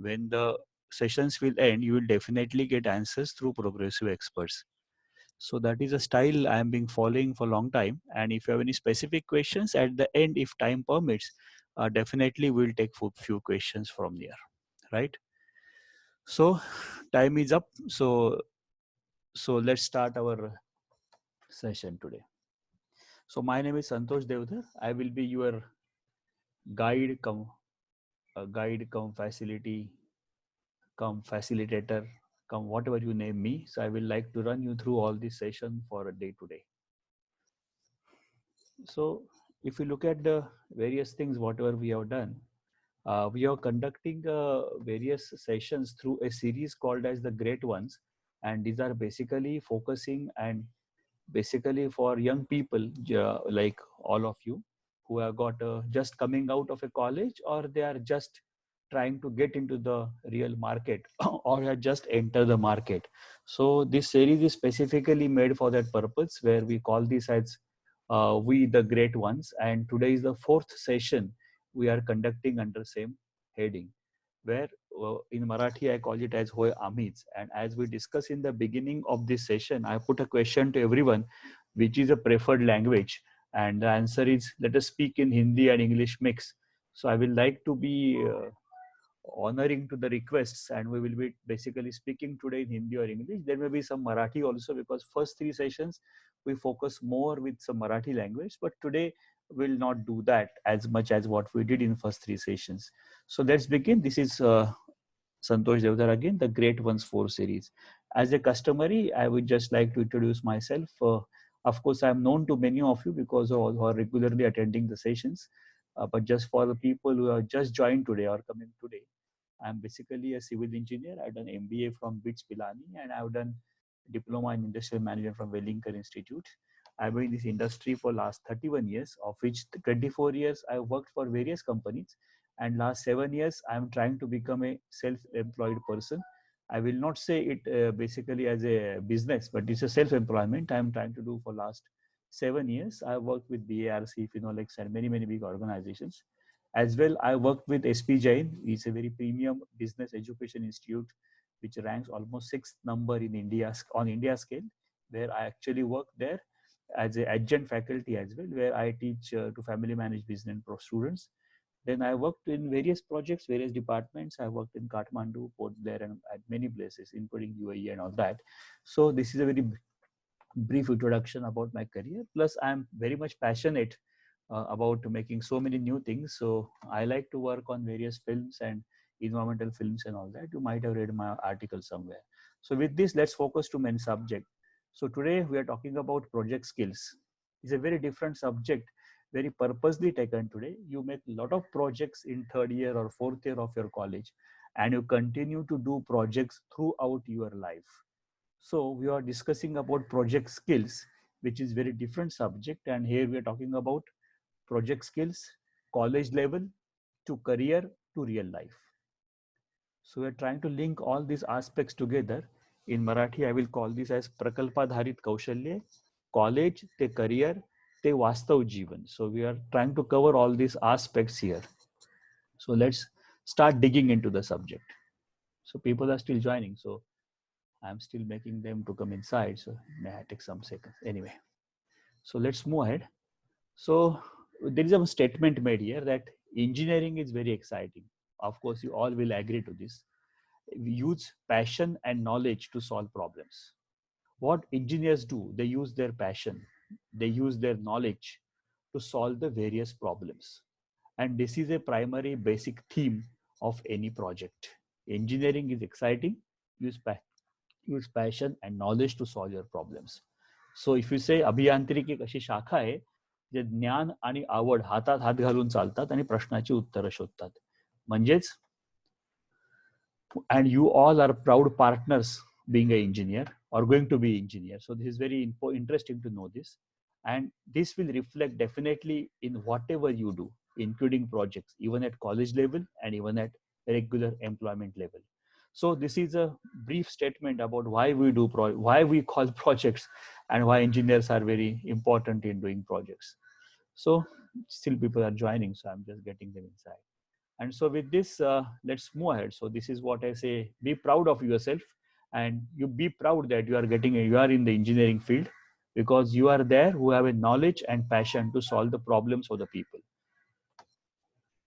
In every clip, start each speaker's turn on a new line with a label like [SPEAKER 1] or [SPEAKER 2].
[SPEAKER 1] when the sessions will end, you will definitely get answers through progressive experts. So that is a style I am being following for a long time. And if you have any specific questions at the end, if time permits, definitely we'll take few questions from there, right? So time is up. So let's start our session today. So my name is Santosh Devdar. I will be your guide come facility come facilitator come whatever you name me. So I will like to run you through all this session for a day today. So if you look at the various things whatever we have done, we are conducting various sessions through a series called as the Great Ones, and these are basically focusing and basically for young people like all of you who have got just coming out of a college, or they are just trying to get into the real market or have just enter the market. So this series is specifically made for that purpose, where we call this as we the Great Ones, and today is the fourth session we are conducting under same heading, where in Marathi I call it as Hoy Amhiच. And as we discussed in the beginning of this session, I put a question to everyone, which is a preferred language, and the answer is let us speak in Hindi and English mix. So I will like to be honoring to the requests, and we will be basically speaking today in Hindi or English. There may be some Marathi also, because first three sessions we focus more with some Marathi language, but today we'll not do that as much as what we did in first three sessions. So let's begin. This is Santosh Devdar again, the Great Ones 4 series. As a customary, I would just like to introduce myself. Of course, I'm known to many of you because of who are regularly attending the sessions. But just for the people who have just joined today or coming today, I'm basically a civil engineer. I've done MBA from BITS Pilani, and I've done diploma in industrial management from Wellington Institute. I've been in this industry for last 31 years, of which 24 years I worked for various companies, and last 7 years I'm trying to become a self-employed person. I will not say it basically as a business, but it's a self-employment I'm trying to do for last 7 years. I worked with BARC, Finolex, and many big organizations. As well, I worked with SP Jain. It's a very premium business education institute, which ranks almost sixth number in India on India scale, where I actually work there as an adjunct faculty as well, where I teach to family managed business pro students. Then I worked in various projects, various departments. I worked in Kathmandu, Port Blair, and at many places, including UAE and all that. So this is a very brief introduction about my career. Plus, I'm very much passionate about making so many new things. So I like to work on various films and environmental films and all that. You might have read my article somewhere. So with this, let's focus to main subject. So today we are talking about project skills. It's a very different subject, very purposely taken today. You make a lot of projects in third year or fourth year of your college, and you continue to do projects throughout your life. So we are discussing about project skills, which is very different subject. And here we are talking about project skills, college level to career to real life. So we are trying to link all these aspects together. In Marathi, I will call this as Prakalpadharit Kaushalye, college te career te Vastav Jeevan. So we are trying to cover all these aspects here. So let's start digging into the subject. So people are still joining. So I'm still making them to come inside. So may I take some seconds. Anyway, so let's move ahead. So there is a statement made here that engineering is very exciting. Of course, you all will agree to this. We use passion and knowledge to solve problems. What engineers do, they use their passion, they use their knowledge to solve the various problems. And this is a primary basic theme of any project. Engineering is exciting, use passion and knowledge to solve your problems. So if you say अभियांत्रिकी एक अशी शाखा आहे जे ज्ञान आणि आवड हातात हात घालून चालतात आणि प्रश्नाची उत्तरं शोधतात. म्हणजेच and you all are proud partners being an engineer or going to be engineer. So this is very interesting to know this, and this will reflect definitely in whatever you do, including projects, even at college level and even at regular employment level. So this is a brief statement about why we do why we call projects and why engineers are very important in doing projects. So still people are joining, so I'm just getting them inside. And so with this, let's move ahead. So this is what I say: be proud of yourself, and you be proud that you are in the engineering field, because you are there who have a knowledge and passion to solve the problems of the people.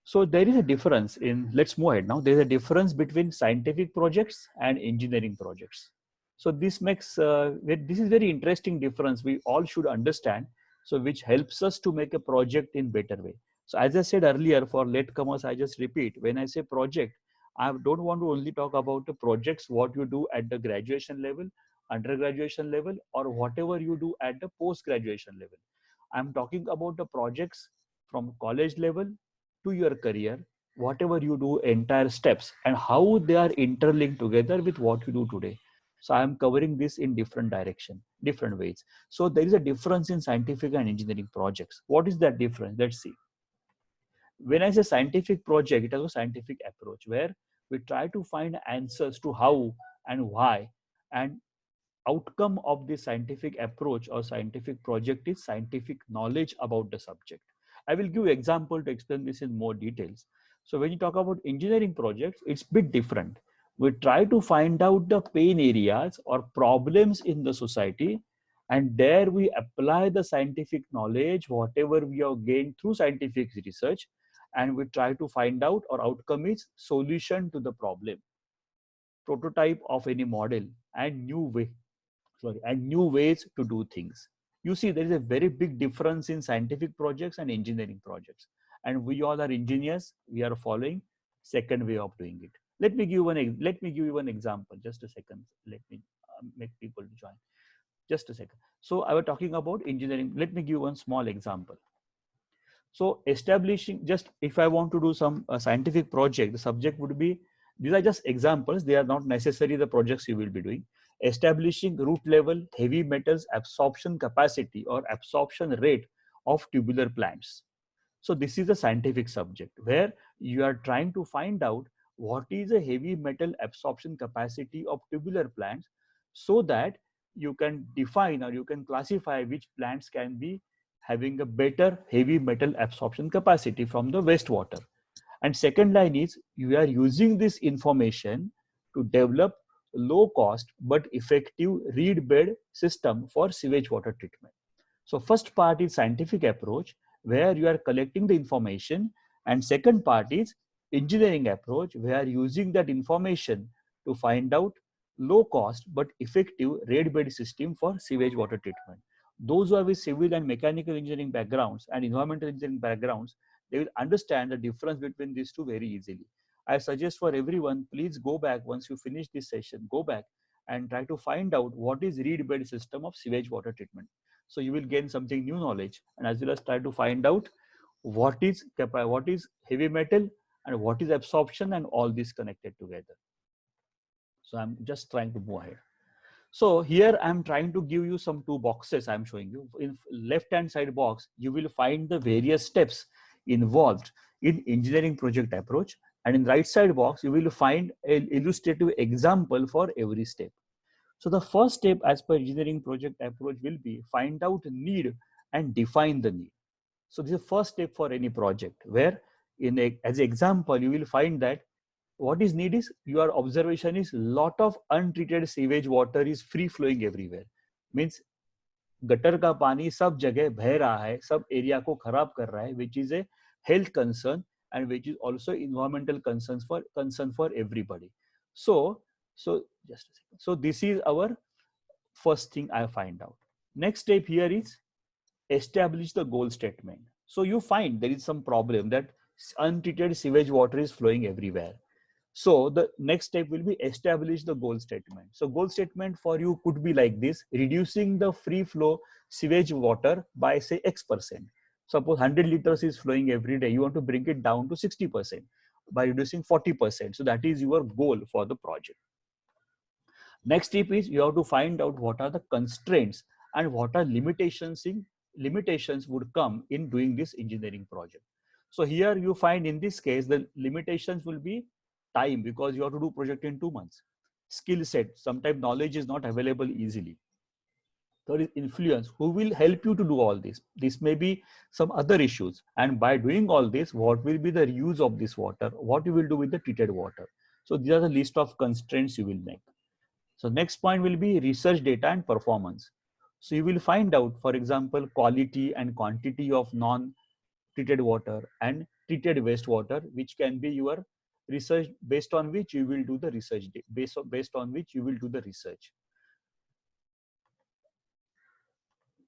[SPEAKER 1] So there is a difference in, let's move ahead now. There's a difference between scientific projects and engineering projects. So this makes, this is very interesting difference we all should understand. So which helps us to make a project in better way. So as I said earlier, for latecomers, I just repeat, when I say project, I don't want to only talk about the projects, what you do at the graduation level, undergraduation level, or whatever you do at the post-graduation level. I'm talking about the projects from college level to your career, whatever you do, entire steps, and how they are interlinked together with what you do today. So I am covering this in different direction, different ways. So there is a difference in scientific and engineering projects. What is that difference? Let's see. When I say scientific project, it has a scientific approach where we try to find answers to how and why, and outcome of the scientific approach or scientific project is scientific knowledge about the subject. I will give example to explain this in more details. So when you talk about engineering projects, it's a bit different. We try to find out the pain areas or problems in the society, and there we apply the scientific knowledge, whatever we have gained through scientific research, and we try to find out, or outcome is solution to the problem, prototype of any model, and new ways to do things. You see, there is a very big difference in scientific projects and engineering projects, and we all are engineers. We are following second way of doing it. Let me give you one example. Just a second. Let me make people join. Just a second. So I was talking about engineering. Let me give one small example. So establishing, just if I want to do some scientific project, the subject would be, these are just examples. They are not necessarily the projects you will be doing. Establishing root level heavy metals absorption capacity or absorption rate of tubular plants. So this is a scientific subject where you are trying to find out what is a heavy metal absorption capacity of tubular plants, so that you can define or you can classify which plants can be having a better heavy metal absorption capacity from the wastewater. And second line is, you are using this information to develop low cost but effective reed bed system for sewage water treatment. So first part is scientific approach where you are collecting the information, and second part is engineering approach where using that information to find out low cost but effective reed bed system for sewage water treatment. Those who have with civil and mechanical engineering backgrounds and environmental engineering backgrounds, they will understand the difference between these two very easily. I suggest for everyone, please go back once you finish this session, go back and try to find out what is reed bed system of sewage water treatment. So you will gain something new knowledge, and as well as try to find out what is heavy metal and what is absorption, and all this connected together. So I'm just trying to move ahead. So here I'm trying to give you some two boxes. I'm showing you in left hand side box, you will find the various steps involved in engineering project approach, and in right side box you will find an illustrative example for every step. So the first step as per engineering project approach will be find out need and define the need. So this is the first step for any project, where as an example, you will find that what is need is, your observation is lot of untreated sewage water is free flowing everywhere. Means gutter का पानी सब जगह बह रहा है, सब area को खराब कर रहा है, which is a health concern and which is also environmental concern for everybody. So just a second. So this is our first thing I find out. Next step here is establish the goal statement. So you find there is some problem that untreated sewage water is flowing everywhere. So the next step will be establish the goal statement. So goal statement for you could be like this: reducing the free flow sewage water by say X%. Suppose 100 liters is flowing every day, you want to bring it down to 60% by reducing 40%. So that is your goal for the project. Next step is you have to find out what are the constraints and what are limitations would come in doing this engineering project. So here you find in this case the limitations will be time, because you have to do project in 2 months. Skill set, sometimes knowledge is not available easily. there is influence who will help you to do all this. This may be some other issues, and by doing all this, what will be the use of this water, what you will do with the treated water. So these are the list of constraints you will make. So next point will be research data and performance. So you will find out, for example, quality and quantity of non treated water and treated wastewater, which can be your research, based on which you will do the research, based on which you will do the research.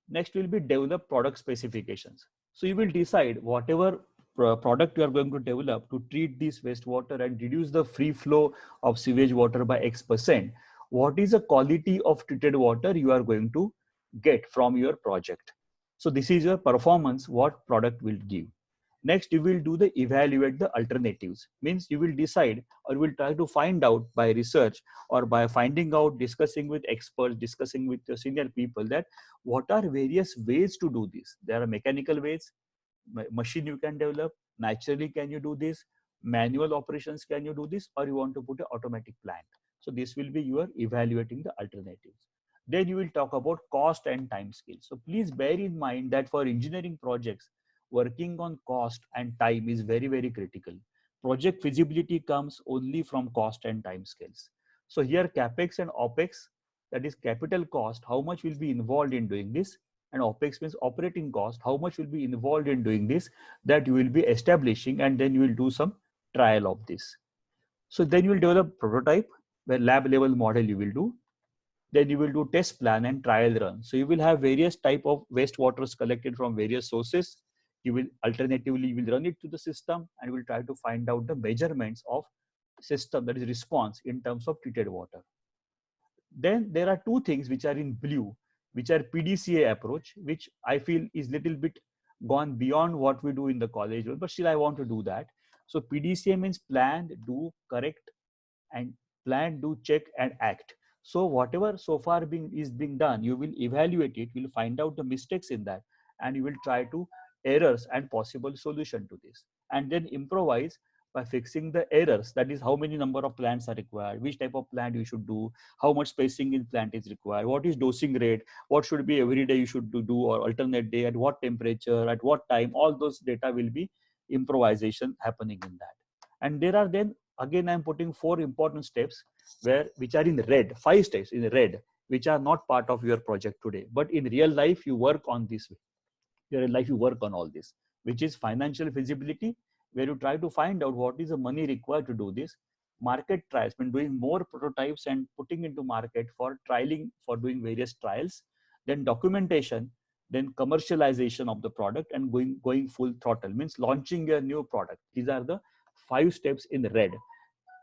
[SPEAKER 1] Next will be develop product specifications. So you will decide whatever product you are going to develop to treat this wastewater and reduce the free flow of sewage water by X%. What is the quality of treated water you are going to get from your project? So this is your performance, what product will give. Next, you will do the evaluate the alternatives. Means you will decide or you will try to find out by research or by finding out, discussing with experts, discussing with the senior people that what are various ways to do this. There are mechanical ways, machine you can develop, naturally can you do this, manual operations can you do this, or you want to put an automatic plant. So this will be your evaluating the alternatives. Then you will talk about cost and time scale. So please bear in mind that for engineering projects, working on cost and time is very, very critical. Project feasibility comes only from cost and time scales. So here capex and opex, that is capital cost, how much will be involved in doing this, and opex means operating cost, how much will be involved in doing this, that you will be establishing, and then you will do some trial of this. So then you will develop prototype, where lab level model you will do. Then you will do test plan and trial run. So you will have various type of wastewaters collected from various sources. You will alternatively, you will run it to the system and will try to find out the measurements of system, that is response in terms of treated water. Then there are two things which are in blue, which are PDCA approach, which I feel is little bit gone beyond what we do in the college, but still I want to do that. So PDCA means plan, do, correct, and plan, do, check, and act. So whatever so far is being done, you will evaluate it, you will find out the mistakes in that, and you will try to errors and possible solution to this, and then improvise by fixing the errors. That is how many number of plants are required, which type of plant you should do, how much spacing in plant is required, what is dosing rate, what should be every day you should do or alternate day, at what temperature, at what time. All those data will be improvisation happening in that. And there are then again I'm putting 4 important steps which are in red, 5 steps in red, which are not part of your project today, but in real life you work on this way. Your life you work on all this, which is financial feasibility, where you try to find out what is the money required to do this. Market trials, when doing more prototypes and putting into market for trialing, for doing various trials. Then documentation, then commercialization of the product, and going full throttle, means launching a new product. These are the 5 steps in red.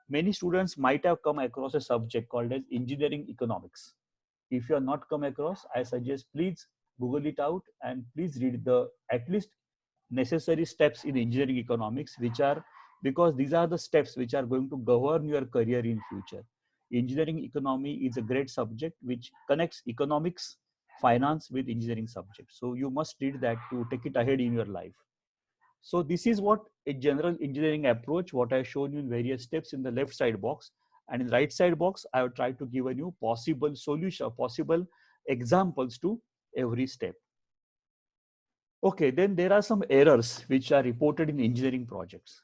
[SPEAKER 1] Many students might have come across a subject called as engineering economics. If you are not come across, I suggest please Google it out and please read the at least necessary steps in engineering economics, which are, because these are the steps which are going to govern your career in future. Engineering economy is a great subject which connects economics, finance with engineering subjects. So you must read that to take it ahead in your life. So this is what a general engineering approach, what I shown you in various steps in the left side box. And in the right side box, I have tried to give a new possible solution, possible examples to every step. Okay, then there are some errors which are reported in engineering projects.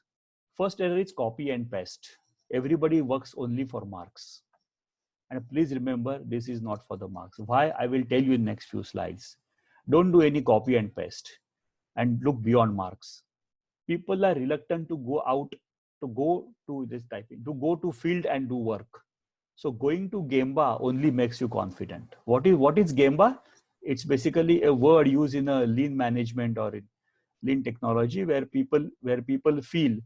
[SPEAKER 1] First error is copy and paste. Everybody works only for marks. And please remember, this is not for the marks. Why? I will tell you in next few slides. Don't do any copy and paste and look beyond marks. People are reluctant to go out, to go to this typing, to go to field and do work. So going to Gemba only makes you confident. What is Gemba? It's basically a word used in a lean management or in lean technology, where people feel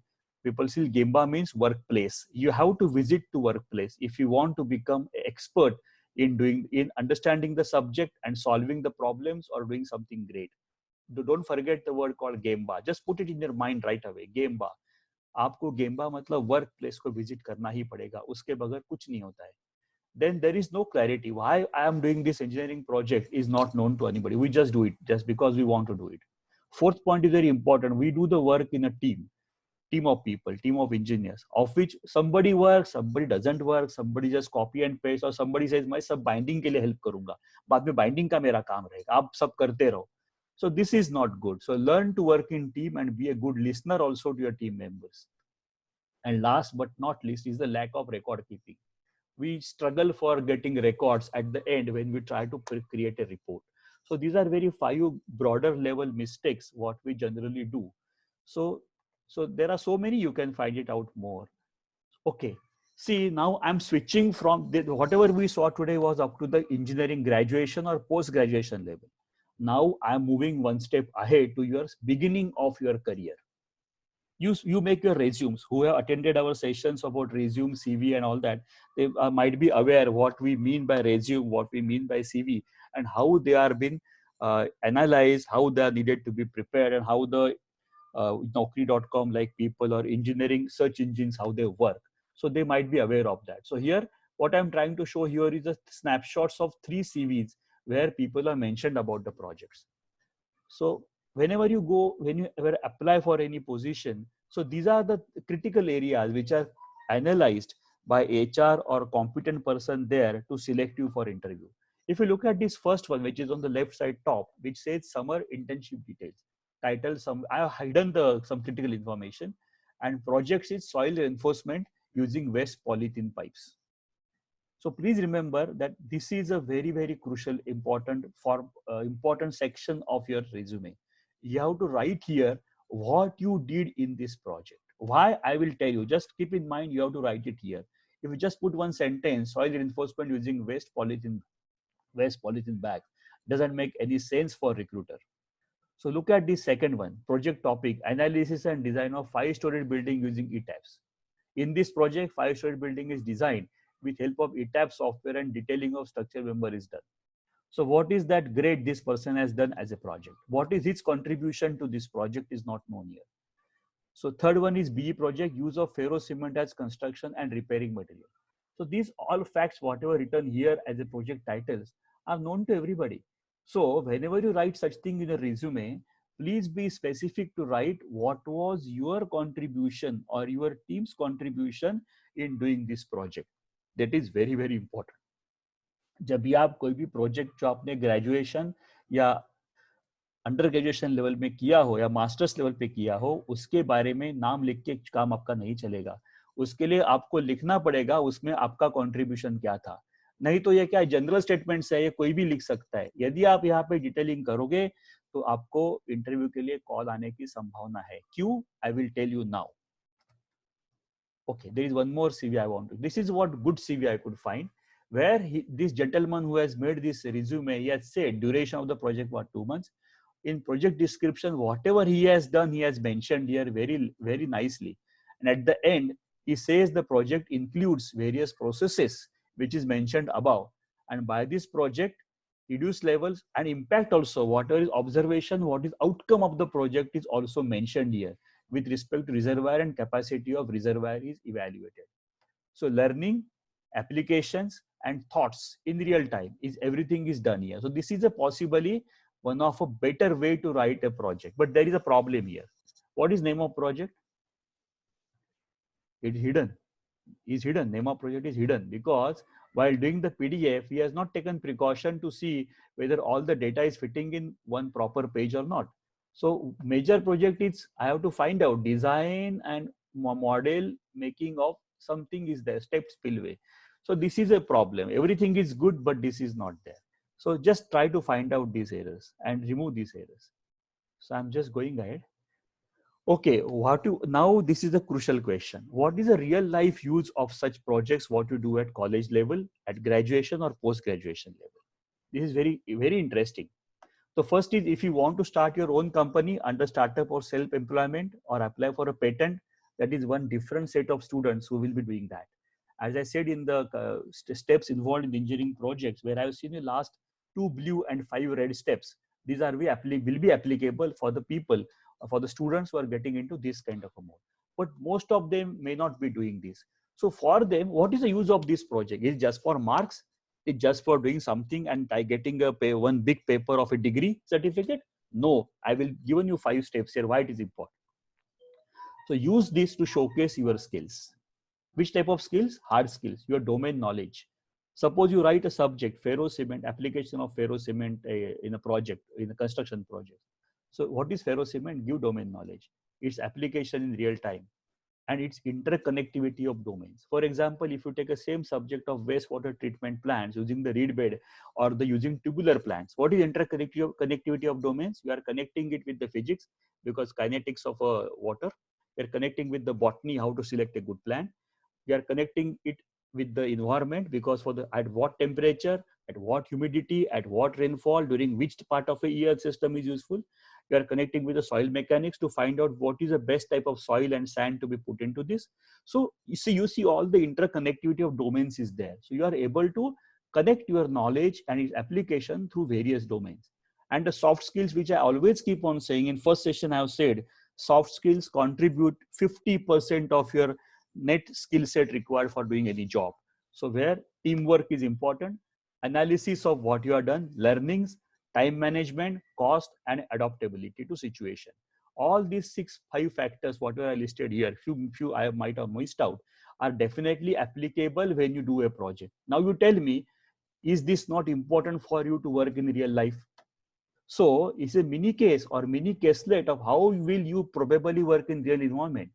[SPEAKER 1] Gemba means workplace. You have to visit to workplace if you want to become an expert in understanding the subject and solving the problems or doing something great. Don't forget the word called Gemba. Just put it in your mind right away. Gemba. आपको gemba मतलब work place को visit करना ही पड़ेगा, उसके बगैर कुछ नहीं होता है. Then there is no clarity. Why I am doing this engineering project is not known to anybody. We just do it just because we want to do it. Fourth point is very important. We do the work in a team. team of people, team of engineers, of which somebody works, somebody doesn't work, somebody just copy and paste, or somebody says मैं सब binding के लिए help करूंगा, बाद में binding का मेरा काम रहेगा, आप सब करते रहो. So this is not good. So learn to work in team and be a good listener also to your team members. And last but not least is the lack of record keeping. We struggle for getting records at the end when we try to create a report. So these are very 5 broader level mistakes what we generally do. So there are so many, you can find it out more. Okay, see, now I'm switching from whatever we saw today was up to the engineering graduation or post graduation level. Now I'm moving one step ahead to your beginning of your career. You make your resumes. Who have attended our sessions about resume, CV and all that, they might be aware what we mean by resume, what we mean by CV, and how they are being analyzed, how they are needed to be prepared, and how the Naukri.com like people or engineering search engines, how they work. So they might be aware of that. So here, what I'm trying to show here is a snapshots of 3 CVs where people are mentioned about the projects. So whenever you go, when you ever apply for any position, so these are the critical areas which are analyzed by HR or competent person there to select you for interview. If you look at this first one, which is on the left side top, which says summer internship details, title, I have hidden some critical information, and projects is soil reinforcement using waste polythene pipes. So please remember that this is a very, very crucial, important section of your resume. You have to write here what you did in this project. Why, I will tell you. Just keep in mind, you have to write it here. If you just put one sentence, soil reinforcement using waste polythene bag, doesn't make any sense for recruiter. So look at the second one, project topic, analysis and design of 5-story building using ETABS. In this project, 5-story building is designed with help of ETABS software, and detailing of structure member is done. So what is that great this person has done as a project? What is his contribution to this project is not known here. So third one is BE project, use of ferro cement as construction and repairing material. So these all facts, whatever written here as a project titles, are known to everybody. So whenever you write such thing in a resume, please be specific to write what was your contribution or your team's contribution in doing this project. That is very, very important. जब भी आप कोई भी project जो आपने graduation या under graduation level में किया हो या मास्टर्स लेवल पे किया हो, उसके बारे में नाम लिख के काम आपका नहीं चलेगा. उसके लिए आपको लिखना पड़ेगा उसमें आपका कंट्रीब्यूशन क्या था. नहीं तो ये क्या जनरल स्टेटमेंट्स है, ये कोई भी लिख सकता है. यदि आप यहाँ पे डिटेलिंग करोगे तो आपको इंटरव्यू के लिए कॉल आने की संभावना है. क्यों? I will tell you now. Okay, there is one more CV I want to. This is what good CV I could find, where this gentleman who has made this resume, he has said duration of the project was 2 months. In project description, whatever he has done, he has mentioned here very, very nicely. And at the end, he says the project includes various processes, which is mentioned above. And by this project, reduce levels and impact also, whatever is observation, what is outcome of the project is also mentioned here. With respect to reservoir and capacity of reservoir is evaluated. So learning, applications and thoughts in real time is everything is done here. So this is a possibly one of a better way to write a project, but there is a problem here. What is name of project? It's hidden. Is hidden. Name of project is hidden because while doing the PDF, he has not taken precaution to see whether all the data is fitting in one proper page or not. So major project is I have to find out design and model making of something is there, step spillway. So this is a problem. Everything is good, but this is not there. So just try to find out these errors and remove these errors. So I'm just going ahead. Okay, now this is a crucial question. What is the real life use of such projects? What you do at college level, at graduation or post graduation level? This is very, very interesting. So first is if you want to start your own company under startup or self-employment or apply for a patent, that is one different set of students who will be doing that. As I said in the steps involved in engineering projects, where I have seen the last 2 blue and 5 red steps, these are will be applicable for the people, for the students who are getting into this kind of a mode. But most of them may not be doing this. So for them, what is the use of this project? Is it just for marks? It's just for doing something and getting one big paper of a degree certificate? No, I will given you 5 steps here why it is important. So use this to showcase your skills. Which type of skills? Hard skills, your domain knowledge. Suppose you write a subject, ferrocement, application of ferrocement in a project, in a construction project. So what is ferrocement? Give domain knowledge. Its application in real time and its interconnectivity of domains. For example, if you take a same subject of wastewater treatment plants using the reed bed or the using tubular plants, what is interconnectivity of domains? You are connecting it with the physics because kinetics of water. You are connecting with the botany, how to select a good plant. We are connecting it with the environment because for the at what temperature, at what humidity, at what rainfall, during which part of a year system is useful. We are connecting with the soil mechanics to find out what is the best type of soil and sand to be put into this. So you see all the interconnectivity of domains is there. So you are able to connect your knowledge and its application through various domains. And the soft skills, which I always keep on saying, in first session I have said soft skills contribute 50% of your net skill set required for doing any job. So where teamwork is important, analysis of what you have done, learnings, time management, cost, and adaptability to situation. All these 5 factors, whatever I listed here, few I might have missed out, are definitely applicable when you do a project. Now you tell me, is this not important for you to work in real life? So it's a mini case or mini caselet of how will you probably work in real environment.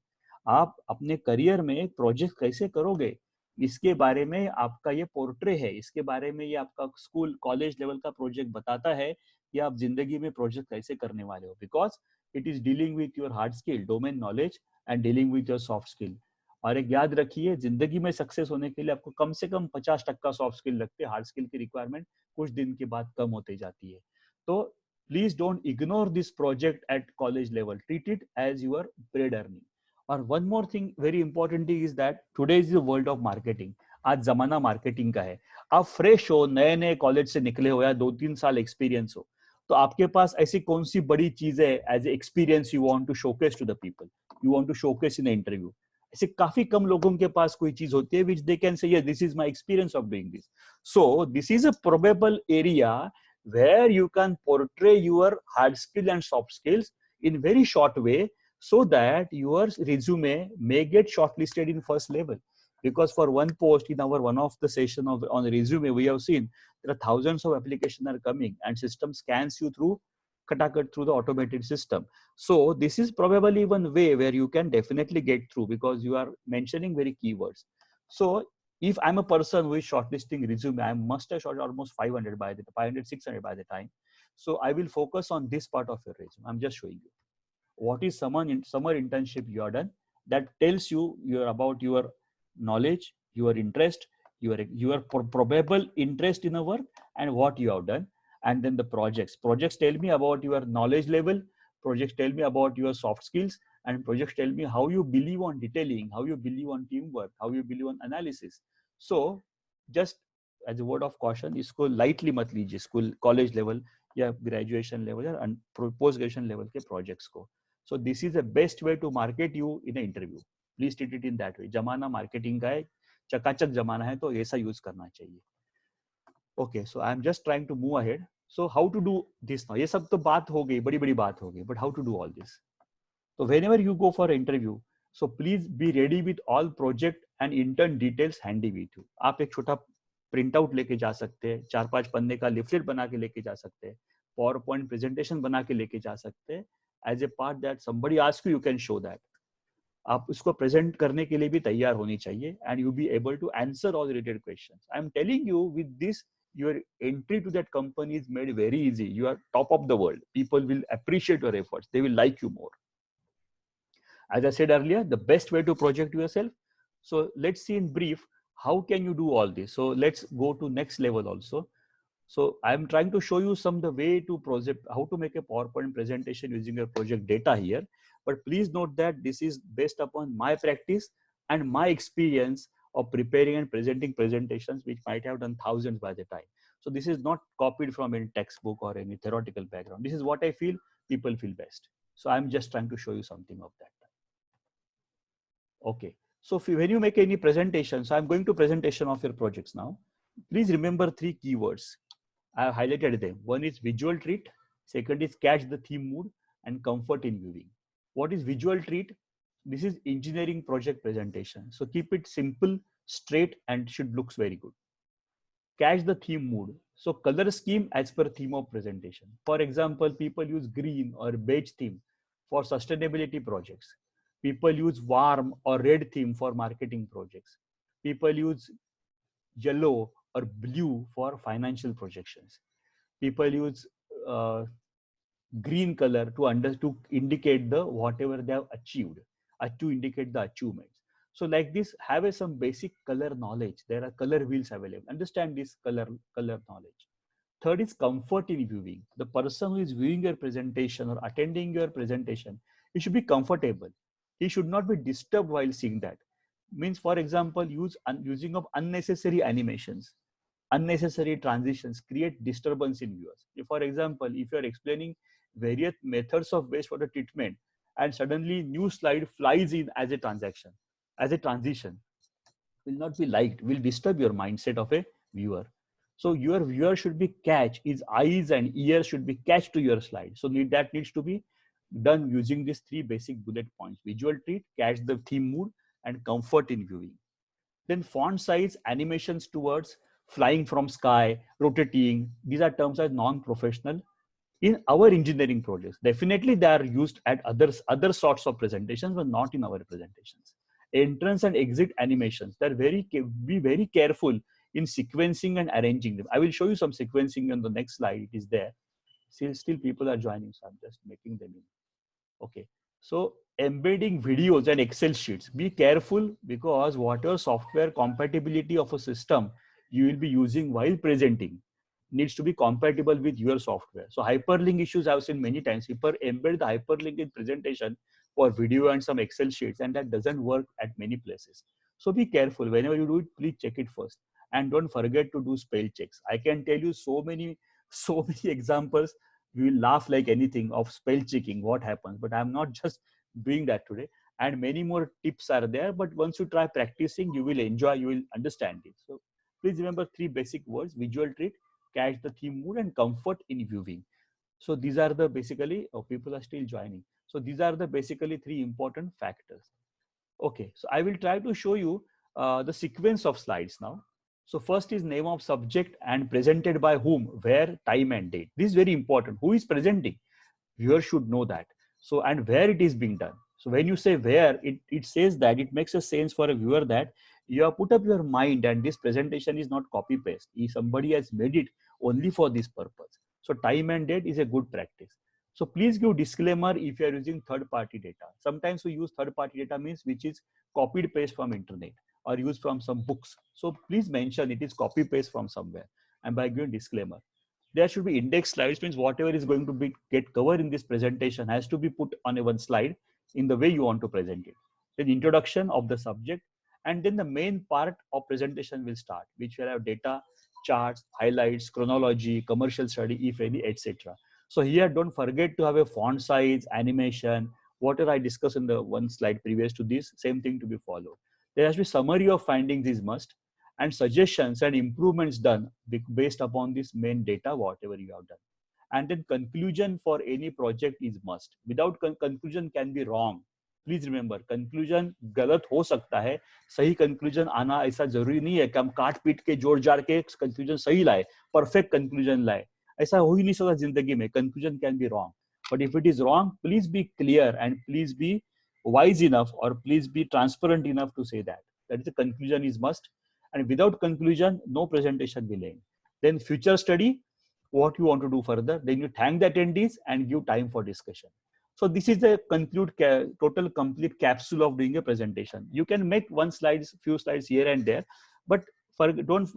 [SPEAKER 1] आप अपने career में एक project कैसे करोगे, इसके बारे में आपका ये पोर्ट्रे है, इसके बारे में ये आपका स्कूल कॉलेज लेवल का प्रोजेक्ट बताता है कि आप जिंदगी में प्रोजेक्ट कैसे करने वाले हो, because it is dealing with your hard skill, domain knowledge and dealing with your soft skill. और एक याद रखिए, जिंदगी में सक्सेस होने के लिए आपको कम से कम 50% सॉफ्ट स्किल लगते हैं. हार्ड स्किल की रिक्वायरमेंट कुछ दिन के बाद कम होती जाती है. तो please don't ignore this project at college level. Treat it as your paid earning. और one more thing very important is that today is the world of marketing. आज जमाना मार्केटिंग का है. आप फ्रेश हो, नए नए कॉलेज से निकले हो या 2-3 साल एक्सपीरियंस हो, तो आपके पास ऐसी कौन सी बड़ी चीज है as a experience you want to showcase to the people, you want to showcase in interview. ऐसे काफी कम लोगों के पास कोई चीज होती है which they can say yes, this is my experience of doing this. So this is a probable area where you can portray your hard skill and soft skills in very short way so that your resume may get shortlisted in first level. Because for one post in our one of the session of on the resume, we have seen there are thousands of applications are coming and system scans you through katakat through the automated system. So this is probably one way where you can definitely get through because you are mentioning very keywords. So if I'm a person who is shortlisting resume, I must have shot almost 500 by the 500, 600 by the time. So I will focus on this part of your resume. I'm just showing you what is summer internship you are done that tells you about your knowledge, your interest, your probable interest in a work and what you have done. And then the projects tell me about your knowledge level, projects tell me about your soft skills, and projects tell me how you believe on detailing, how you believe on teamwork, how you believe on analysis. So just as a word of caution, इसको lightly मत लीजिए school college level या graduation level या post graduation level के projects को. So this is the best way to market you in an interview. Please treat it in that way. जमाना marketing का है, चकाचक जमाना है, तो ऐसा यूज करना चाहिए. Okay, so I'm just trying to move ahead. So how to do this now? ये सब तो बात हो गई, बड़ी बड़ी बात हो गई, but how to do all this? So whenever you go for an interview, so please be ready with all project and intern details handy with you. आप एक छोटा प्रिंट आउट लेके जा सकते हैं, 4-5 पन्ने का लिफलेट बना के लेके जा सकते हैं, पावर पॉइंट प्रेजेंटेशन बना के लेके जा सकते हैं. As a part that somebody asks you, you can show that. आप उसको प्रेजेंट करने के लिए भी तैयार होनी चाहिए and you be able to answer all related questions. I am telling you, with this your entry to that company is made very easy. You are top of the world. People will appreciate your efforts. They will like you more. As I said earlier, the best way to project yourself. So let's see in brief, how can you do all this? So let's go to next level also. So I'm trying to show you the way to project, how to make a PowerPoint presentation using your project data here. But please note that this is based upon my practice and my experience of preparing and presenting presentations, which might have done thousands by the time. So this is not copied from any textbook or any theoretical background. This is what I feel people feel best. So I'm just trying to show you something of that. Okay, so when you make any presentation, so I'm going to presentation of your projects now. Please remember 3 keywords. I have highlighted them. One is visual treat, second is catch the theme mood, and comfort in viewing. What is visual treat? This is engineering project presentation. So keep it simple, straight, and should looks very good. Catch the theme mood. So color scheme as per theme of presentation. For example, people use green or beige theme for sustainability projects. People use warm or red theme for marketing projects. People use yellow or blue for financial projections. People use uh, green color to indicate the whatever they have achieved, to indicate the achievements. So like this, have some basic color knowledge. There are color wheels available. Understand this color knowledge. Third is comfort in viewing. The person who is viewing your presentation or attending your presentation, he should be comfortable. He should not be disturbed while seeing that. Means, for example, using of unnecessary animations, unnecessary transitions create disturbance in viewers. For example, if you are explaining various methods of wastewater treatment and suddenly new slide flies in as a transaction, as a transition, will not be liked, will disturb your mindset of a viewer. So your viewer should be catch, his eyes and ears should be catch to your slide. So that needs to be done using these three basic bullet points: visual treat, catch the theme mood, and comfort in viewing. Then font size, animations towards flying from sky, rotating, these are terms as non-professional in our engineering projects. Definitely they are used at other sorts of presentations, but not in our presentations. Entrance and exit animations, they're be very careful in sequencing and arranging them. I will show you some sequencing on the next slide. It is there. Still people are joining, so I'm just making them in. Okay. So embedding videos and Excel sheets, be careful, because whatever software compatibility of a system you will be using while presenting needs to be compatible with your software. So hyperlink issues I've seen many times. People embed the hyperlink in presentation for video and some Excel sheets, and that doesn't work at many places. So be careful. Whenever you do it, please check it first. And don't forget to do spell checks. I can tell you so many examples. We will laugh like anything of spell checking, what happens. But I'm not just doing that today. And many more tips are there. But once you try practicing, you will enjoy, you will understand it. So please remember three basic words: visual treat, catch the theme mood, and comfort in viewing. So these are the basically, oh, people are still joining. So these are the basically three important factors. Okay, so I will try to show you the sequence of slides now. So first is name of subject and presented by whom, where, time and date. This is very important. Who is presenting? Viewer should know that. So, and where it is being done. So when you say where, it says that it makes a sense for a viewer that you have put up your mind and this presentation is not copy paste. Somebody has made it only for this purpose. So time and date is a good practice. So please give disclaimer if you are using third party data. Sometimes we use third party data means which is copied paste from internet or used from some books. So please mention it is copy paste from somewhere, and by giving disclaimer. There should be index slides, means whatever is going to be get covered in this presentation has to be put on a one slide in the way you want to present it. Then introduction of the subject, and then the main part of presentation will start, which will have data, charts, highlights, chronology, commercial study, if any, etc. So here, don't forget to have a font size, animation, whatever I discussed in the one slide previous to this, same thing to be followed. There has to be summary of findings is must, and suggestions and improvements done based upon this main data, whatever you have done. And then conclusion for any project is must. Without conclusion can be wrong. Please remember, conclusion गलत हो सकता है, सही conclusion आना ऐसा जरूरी नहीं है कि हम काट पीट के जोड़ जाड़ के कंक्लूजन सही लाए, परफेक्ट कंक्लूजन लाए. ऐसा हो ही नहीं सकता जिंदगी में. Conclusion can be wrong, but if it is wrong, please be clear and please be wise enough or please be transparent enough to say that is the conclusion is must, and without conclusion no presentation will end. Then future study, what you want to do further, then you thank the attendees and give time for discussion. So this is the total complete capsule of doing a presentation. You can make few slides here and there, but don't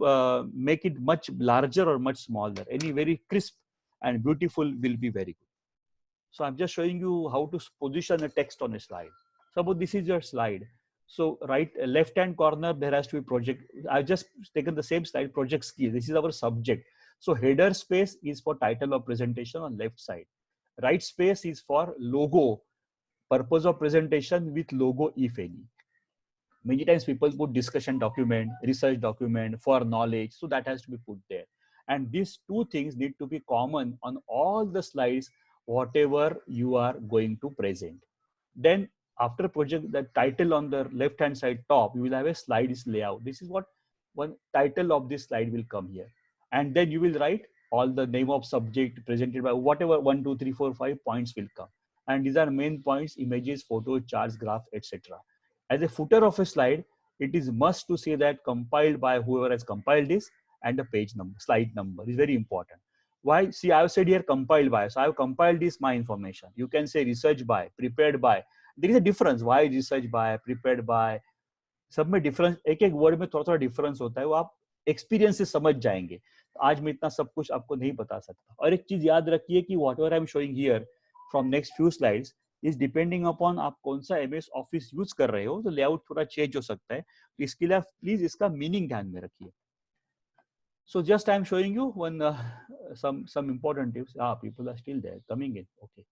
[SPEAKER 1] make it much larger or much smaller. Any very crisp and beautiful will be very good. So I'm just showing you how to position a text on a slide. Suppose this is your slide. So left hand corner, there has to be project. I've just taken the same slide, project skill. This is our subject. So header space is for title of presentation on left side. Right space is for logo, purpose of presentation with logo, if any. Many times people put discussion document, research document for knowledge. So that has to be put there. And these two things need to be common on all the slides, whatever you are going to present. Then after project the title on the left hand side top, you will have a slides layout. This is what one title of this slide will come here, and then you will write all the name of subject presented by whatever 1 2 3 4 5 points will come, and these are main points: images, photos, charts, graph, etc. As a footer of a slide, it is must to say that compiled by whoever has compiled this, and the page number, slide number is very important. Why? See, I have said here compiled by, so I have compiled this my information. You can say research by, prepared by. There is a difference. Why research by, prepared by, सब में difference, एक एक word में थोड़ा थोड़ा difference होता है, वो आप एक्सपीरियंस से समझ जाएंगे. आज मैं इतना सब कुछ आपको नहीं बता सकता. और एक चीज याद रखिए कि what ever I am showing here from next few slides is depending upon आप कौन सा एमएस ऑफिस यूज कर रहे हो, तो लेआउट थोड़ा चेंज हो सकता है. तो इसके लिए प्लीज इसका मीनिंग ध्यान में रखिए. So just I'm showing you one some important tips. People are still there coming in. Okay.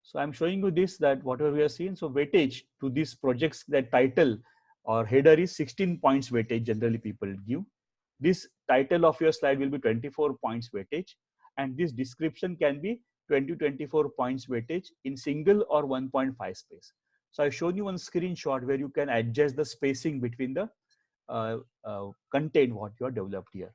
[SPEAKER 1] So I'm showing you this, that whatever we are seeing. So weightage to these projects, that title or header is 16 points weightage generally people give. This title of your slide will be 24 points weightage, and this description can be 24 points weightage in single or 1.5 space. So I've shown you one screenshot where you can adjust the spacing between the content what you are developed here.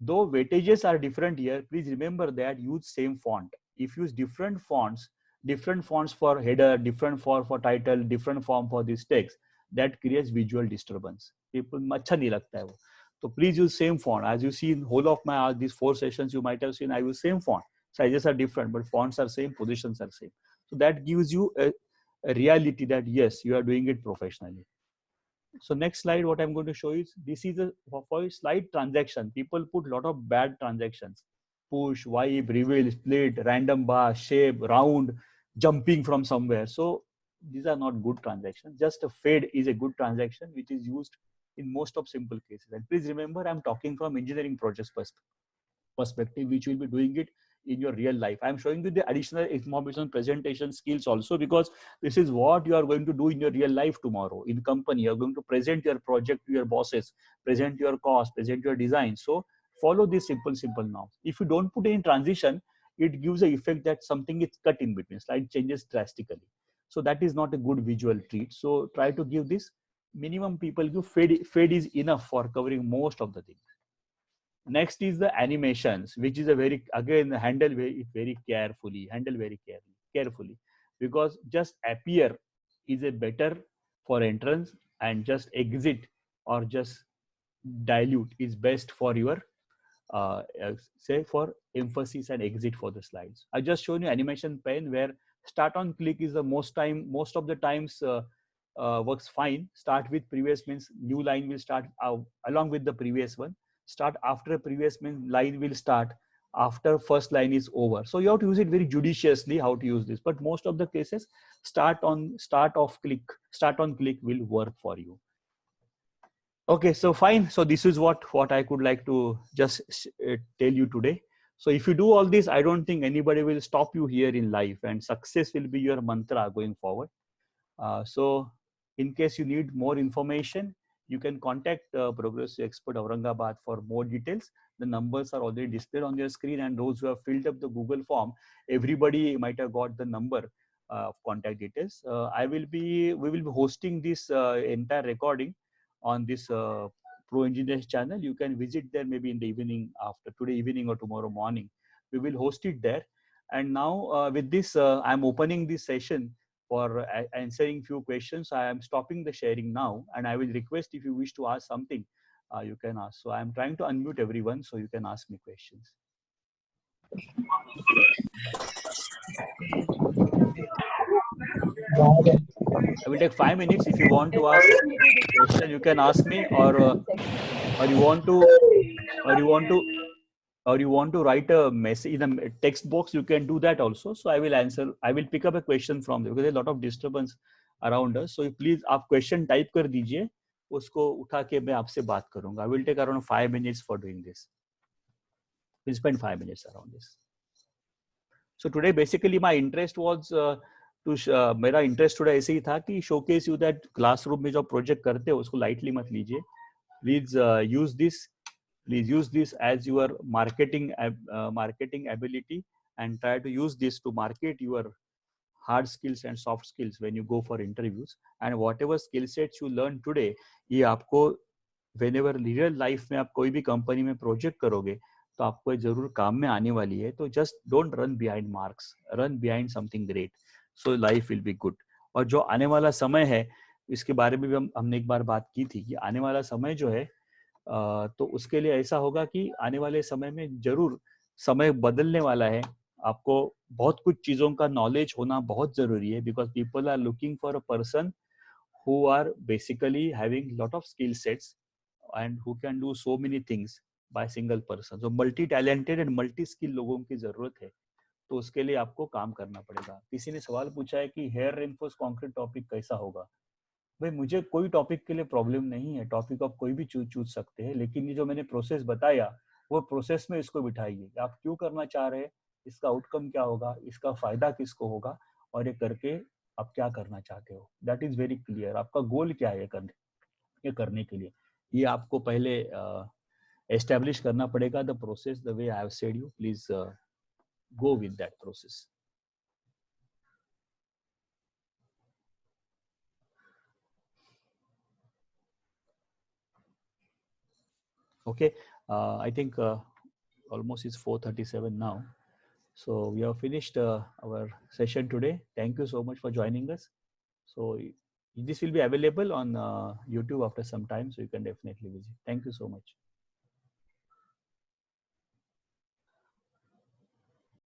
[SPEAKER 1] Though weightages are different here, please remember that use same font. If you use different fonts for header, different for title, different form for this text, that creates visual disturbance. People अच्छा नहीं लगता है वो. So please use same font. As you see in whole of my these 4 sessions, you might have seen I use same font. Sizes are different, but fonts are same, positions are same. So that gives you a reality that yes, you are doing it professionally. So next slide, what I'm going to show is, this is a for slide transaction. People put a lot of bad transactions: push, wipe, reveal, split, random bar, shape, round, jumping from somewhere. So these are not good transactions. Just a fade is a good transaction, which is used in most of simple cases. And please remember, I'm talking from engineering projects perspective, which will be doing it in your real life. I'm showing you the additional information presentation skills also, because this is what you are going to do in your real life tomorrow in company. You're going to present your project to your bosses, present your cost, present your design. So follow this simple now. If you don't put any transition, it gives the effect that something is cut in between, slide changes drastically. So that is not a good visual treat. So try to give this minimum. People give fade is enough for covering most of the things. Next is the animations, which is a very, again, handle very carefully, because just appear is a better for entrance, and just exit or just dilute is best for your say for emphasis and exit for the slides. I just shown you animation pen, where start on click is the most of the times works fine. Start with previous means new line will start along with the previous one. Start after a previous means line will start after first line is over. So you have to use it very judiciously how to use this. But most of the cases, start on click will work for you. Okay, so fine. So this is what I could like to just tell you today. So if you do all this, I don't think anybody will stop you here in life, and success will be your mantra going forward. So in case you need more information, you can contact Progressive Expert Aurangabad for more details. The numbers are already displayed on your screen, and those who have filled up the Google form, everybody might have got the number of contact details. We will be hosting this entire recording on this Pro Engineers channel. You can visit there maybe in the evening, after today evening or tomorrow morning. We will host it there. And now with this, I'm opening this session for answering few questions. I am stopping the sharing now, and I will request, if you wish to ask something, you can ask. So I am trying to unmute everyone so you can ask me questions. I will take 5 minutes. If you want to ask a question, you can ask me, or you want to write a message in the text box, you can do that also. So I will answer. I will pick up a question from there, because there's a lot of disturbance around us. So please आप question type कर दीजिए, उसको उठा के मैं आपसे बात करूँगा. I will take around 5 minutes for doing this. We'll spend 5 minutes around this. So today basically my interest was मेरा इंटरेस्ट थोड़ा ऐसे ही था कि शोकेस यू दैट क्लासरूम में जो प्रोजेक्ट करते हो उसको लाइटली मत लीजिए. Please use this as your marketing ability, and try to use this to market your hard skills and soft skills when you go for interviews. And whatever skill sets you learn today, ये आपको whenever real life में आप कोई भी company में project करोगे तो आपको जरूर काम में आने वाली है. तो just don't run behind marks, run behind something great, so life will be good. और जो आने वाला समय है, इसके बारे में भी हमने एक बार बात की थी कि आने वाला समय जो है, तो उसके लिए ऐसा होगा कि आने वाले समय में जरूर समय बदलने वाला है. आपको बहुत कुछ चीजों का नॉलेज होना बहुत जरूरी है, because people are looking for a person who are basically having lot of skill sets and who can do so many things by single person. So multi talented and multi skill लोगों की जरूरत है. तो उसके लिए आपको काम करना पड़ेगा. किसी ने सवाल पूछा है कि हेयर रेनफोर्स कंक्रीट टॉपिक कैसा होगा. भाई मुझे कोई टॉपिक के लिए प्रॉब्लम नहीं है, टॉपिक आप कोई भी चूज सकते हैं, लेकिन ये जो मैंने प्रोसेस बताया वो प्रोसेस में इसको बिठाइए. आप क्यों करना चाह रहे हैं, इसका आउटकम क्या होगा, इसका फायदा किसको होगा, और ये करके आप क्या करना चाहते हो. That is very clear. आपका गोल क्या है ये करने के लिए, ये आपको पहले एस्टेब्लिश करना पड़ेगा. The process the way I have said you, please go with that process. Okay, I think almost it's 4:37 now. So we have finished our session today. Thank you so much for joining us. So this will be available on YouTube after some time, so you can definitely visit. Thank you so much.